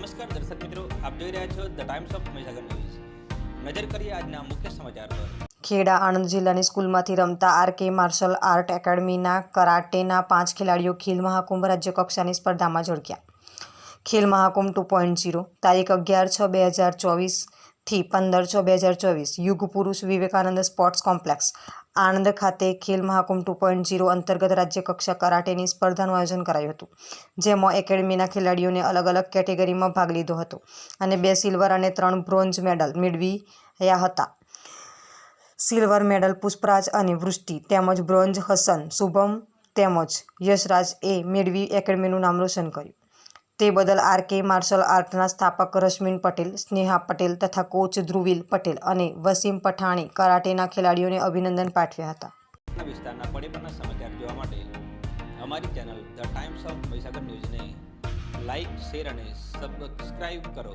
નમસ્કાર દર્શક મિત્રો, આપ જોઈ રહ્યા છો the Times of Mahisagar news. નજર કરીએ આજના મુખ્ય સમાચાર પર। ખેડા આણંદ જિલ્લાની સ્કૂલમાંથી રમતા આરકે માર્શલ આર્ટ એકેડમીના કરાટેના 5 ખેલાડીઓ ખેલ મહાકુંભ રાજ્ય કક્ષાની સ્પર્ધામાં ઝળક્યા। ખેલ મહાકુંભ 2.0 તારીખ 11/6/2024 થી 15/6/2024 યુગ પુરુષ વિવેકાનંદ સ્પોર્ટ્સ કોમ્પ્લેક્સ આણંદ ખાતે ખેલ મહાકુંભ 2.0 અંતર્ગત રાજ્ય કક્ષા કરાટેની સ્પર્ધાનું આયોજન કરાયું હતું, જેમાં એકેડમીના ખેલાડીઓને અલગ અલગ કેટેગરીમાં ભાગ લીધો હતો અને 2 સિલ્વર અને 3 બ્રોન્ઝ મેડલ મેળવ્યા હતા। સિલ્વર મેડલ પુષ્પરાજ અને વૃષ્ટિ તેમજ બ્રોન્ઝ હસન, શુભમ તેમજ યશરાજ એ મેળવી એકેડમીનું નામ રોશન કર્યું। તે બદલ આરકે માર્શલ આર્ટના સ્થાપક રશ્મિન પટેલ, સ્નેહા પટેલ તથા કોચ ધ્રુવીલ પટેલ અને વસીમ પઠાણી કરાટેના ખેલાડીઓને અભિનંદન પાઠવ્યા હતા। વિસ્તારના પડેપણના સમાચાર જોવા માટે અમારી channel the Times of Mahisagar ન્યૂઝને લાઇક, શેર અને સબસ્ક્રાઇબ કરો।